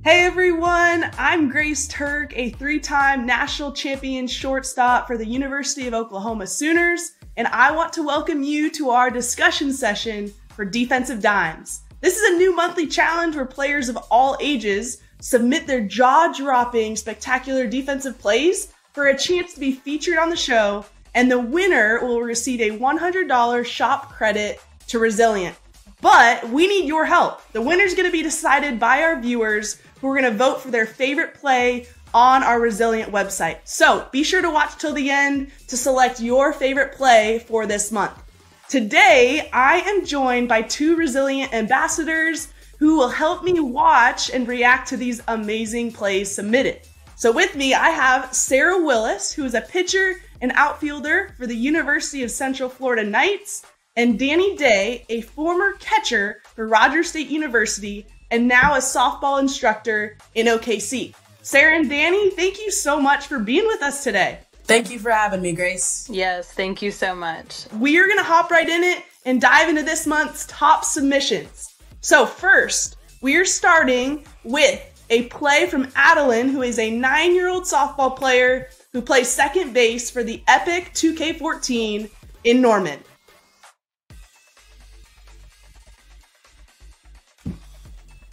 Hey everyone, I'm Grace Turk, a three-time National Champion Shortstop for the University of Oklahoma Sooners, and I want to welcome you to our discussion session for Defensive Dimes. This is a new monthly challenge where players of all ages submit their jaw-dropping, spectacular defensive plays for a chance to be featured on the show, and the winner will receive a $100 shop credit to Resilient. But we need your help. The winner's going to be decided by our viewers, who are going to vote for their favorite play on our Resilient website. So be sure to watch till the end to select your favorite play for this month. Today, I am joined by two Resilient ambassadors who will help me watch and react to these amazing plays submitted. So with me, I have Sarah Willis, who is a pitcher and outfielder for the University of Central Florida Knights, and Danny Day, a former catcher for Rogers State University and now a softball instructor in OKC. Sarah and Danny, thank you so much for being with us today. Thank you for having me, Grace. Yes, thank you so much. We are gonna hop right in it and dive into this month's top submissions. So first, we are starting with a play from Adeline, who is a 9-year-old softball player who plays second base for the Epic 2K14 in Norman.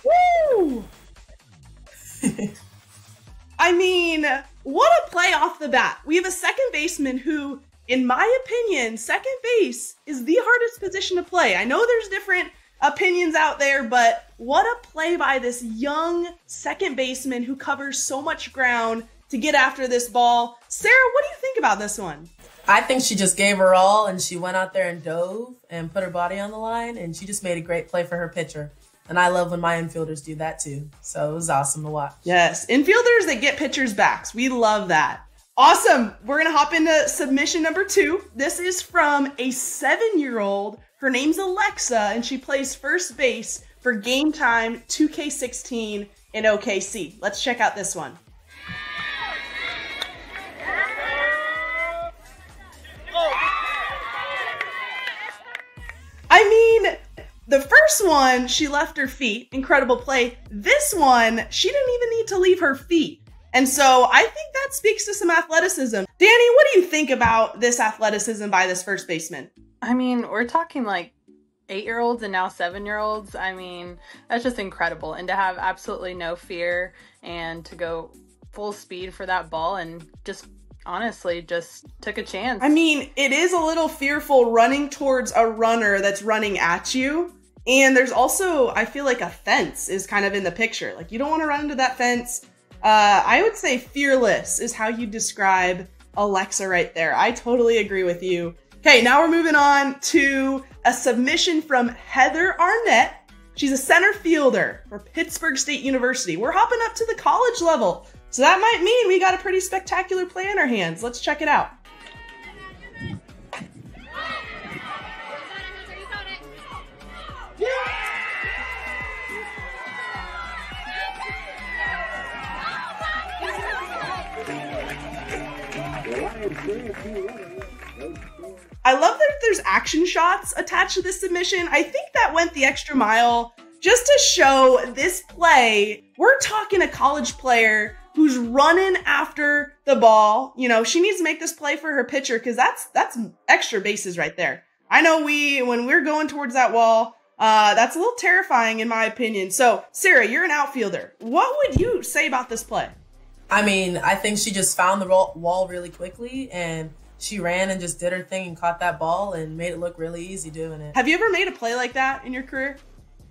Woo! I mean, what a play off the bat. We have a second baseman who, in my opinion, second base is the hardest position to play. I know there's different opinions out there, but what a play by this young second baseman who covers so much ground to get after this ball. Sarah, what do you think about this one? I think she just gave her all, and she went out there and dove and put her body on the line, and she just made a great play for her pitcher. And I love when my infielders do that too. So it was awesome to watch. Yes, infielders that get pitchers' backs. We love that. Awesome. We're going to hop into submission number 2. This is from a 7-year-old. Her name's Alexa, and she plays first base for Game Time 2K16 in OKC. Let's check out this one. I mean, the first one, she left her feet. Incredible play. This one, she didn't even need to leave her feet. And so I think that speaks to some athleticism. Danny, what do you think about this athleticism by this first baseman? I mean, we're talking like 8-year-olds and now 7-year-olds. I mean, that's just incredible. And to have absolutely no fear and to go full speed for that ball and just honestly just took a chance. I mean, it is a little fearful running towards a runner that's running at you. And there's also, I feel like a fence is kind of in the picture. Like, you don't want to run into that fence. I would say fearless is how you describe Alexa right there. I totally agree with you. Okay, now we're moving on to a submission from Heather Arnett. She's a center fielder for Pittsburgh State University. We're hopping up to the college level. So that might mean we got a pretty spectacular play in our hands. Let's check it out. I love that there's action shots attached to this submission. I think that went the extra mile just to show this play. We're talking a college player who's running after the ball. You know, she needs to make this play for her pitcher because that's extra bases right there. I know when we're going towards that wall, that's a little terrifying in my opinion. So, Sarah, you're an outfielder. What would you say about this play? I mean, I think she just found the wall really quickly, and she ran and just did her thing and caught that ball and made it look really easy doing it. Have you ever made a play like that in your career?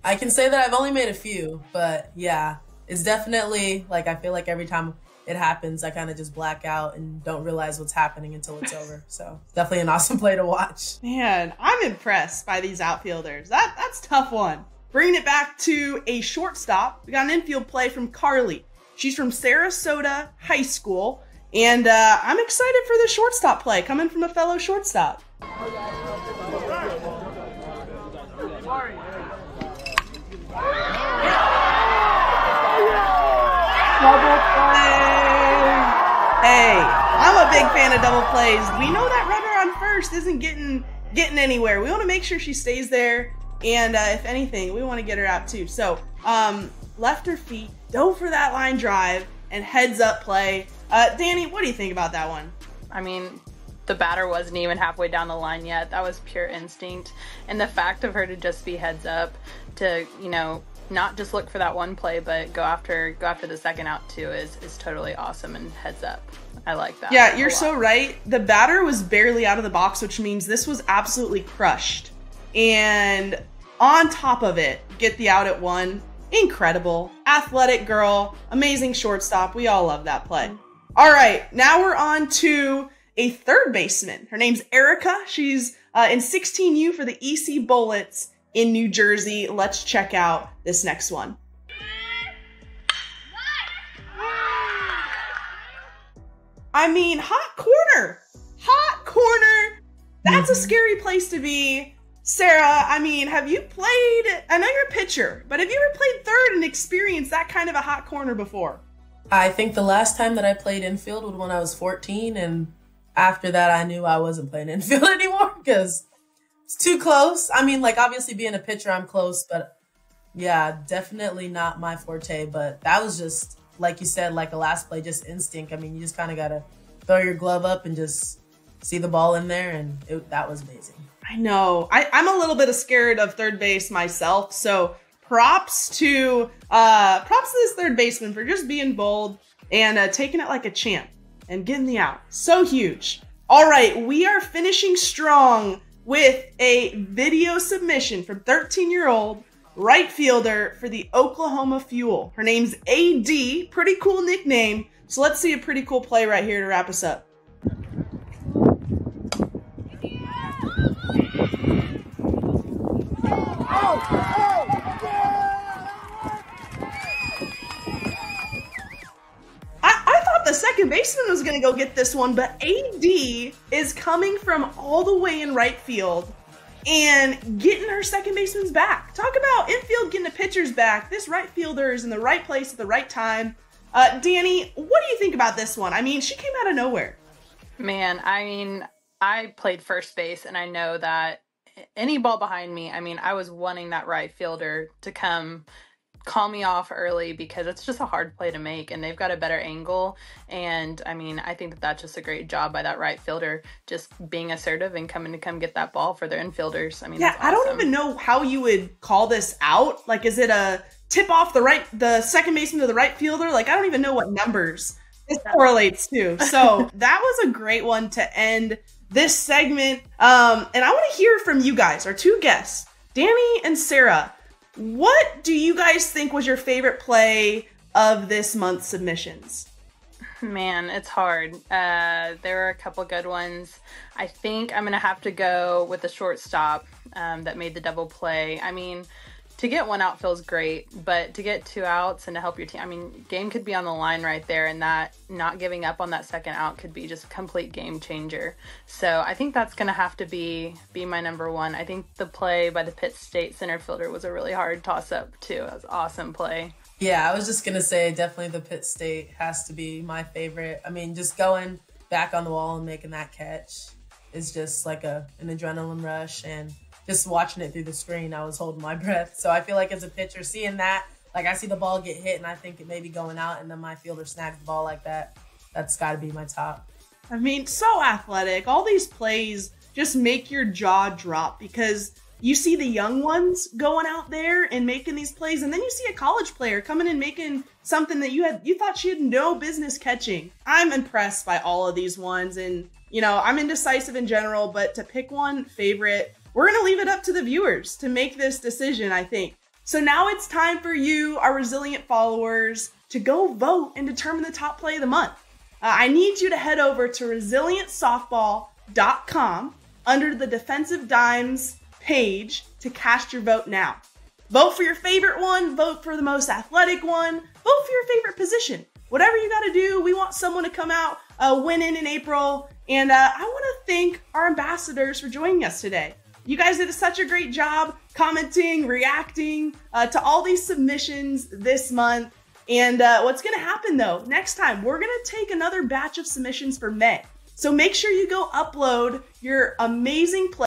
I can say that I've only made a few, but yeah, it's definitely like I feel like every time it happens, I kind of just black out and don't realize what's happening until it's over. So definitely an awesome play to watch. Man, I'm impressed by these outfielders. That's a tough one. Bringing it back to a shortstop, we got an infield play from Carly. She's from Sarasota High School, and I'm excited for the shortstop play coming from a fellow shortstop. Double play. Hey, I'm a big fan of double plays. We know that runner on first isn't getting anywhere. We want to make sure she stays there, and if anything, we want to get her out too. So left her feet, dove for that line drive, and heads up play. Danny, what do you think about that one? I mean, the batter wasn't even halfway down the line yet. That was pure instinct. And the fact of her to just be heads up, to, you know, not just look for that one play, but go after the second out too is totally awesome, and heads up. I like that. Yeah, you're so right. The batter was barely out of the box, which means this was absolutely crushed. And on top of it, get the out at one. Incredible. Athletic girl. Amazing shortstop. We all love that play. All right, now we're on to a third baseman. Her name's Erica. She's in 16U for the EC Bullets in New Jersey. Let's check out this next one. I mean, hot corner. Hot corner. That's a scary place to be. Sarah, I mean, have you played, I know you're a pitcher, but have you ever played third and experienced that kind of a hot corner before? I think the last time that I played infield was when I was 14, and after that I knew I wasn't playing infield anymore because it's too close. I mean, like, obviously being a pitcher, I'm close, but yeah, definitely not my forte. But that was just, like you said, like a last play, just instinct. I mean, you just kind of got to throw your glove up and just see the ball in there, and that was amazing. I know. I'm a little bit scared of third base myself, so props to this third baseman for just being bold and taking it like a champ and getting the out. So huge. All right, we are finishing strong with a video submission from 13-year-old right fielder for the Oklahoma Fuel. Her name's AD, pretty cool nickname. So let's see a pretty cool play right here to wrap us up. I thought the second baseman was going to go get this one, but AD is coming from all the way in right field and getting her second baseman's back. Talk about infield getting a pitcher's back. This right fielder is in the right place at the right time. Danny, what do you think about this one? I mean, she came out of nowhere. Man, I mean, I played first base, and I know that any ball behind me, I mean, I was wanting that right fielder to come call me off early because it's just a hard play to make, and they've got a better angle. And I mean, I think that that's just a great job by that right fielder, just being assertive and coming to come get that ball for their infielders. I mean, yeah, that's awesome. I don't even know how you would call this out. Like, is it a tip off the second baseman to the right fielder? Like, I don't even know what numbers this correlates to. So that was a great one to end this segment. And I want to hear from you guys, our two guests, Danny and Sarah. What do you guys think was your favorite play of this month's submissions? Man, it's hard. There were a couple good ones. I think I'm going to have to go with the shortstop that made the double play. I mean, to get one out feels great, but to get two outs and to help your team, I mean, game could be on the line right there, and that not giving up on that second out could be just a complete game changer. So I think that's going to have to be my number one. I think the play by the Pitt State center fielder was a really hard toss-up, too. It was an awesome play. Yeah, I was just going to say definitely the Pitt State has to be my favorite. I mean, just going back on the wall and making that catch is just like an adrenaline rush, and just watching it through the screen, I was holding my breath. So I feel like as a pitcher, seeing that, like I see the ball get hit and I think it may be going out, and then my fielder snags the ball like that. That's got to be my top. I mean, so athletic. All these plays just make your jaw drop because you see the young ones going out there and making these plays, and then you see a college player coming and making something that you thought she had no business catching. I'm impressed by all of these ones, and you know, I'm indecisive in general, but to pick one favorite, we're going to leave it up to the viewers to make this decision, I think. So now it's time for you, our resilient followers, to go vote and determine the top play of the month. I need you to head over to resilientsoftball.com under the Defensive Dimes page to cast your vote now. Vote for your favorite one, vote for the most athletic one, vote for your favorite position. Whatever you got to do, we want someone to come out winning in April. And I want to thank our ambassadors for joining us today. You guys did such a great job commenting, reacting to all these submissions this month. And what's going to happen, though, next time, we're going to take another batch of submissions for May. So make sure you go upload your amazing play.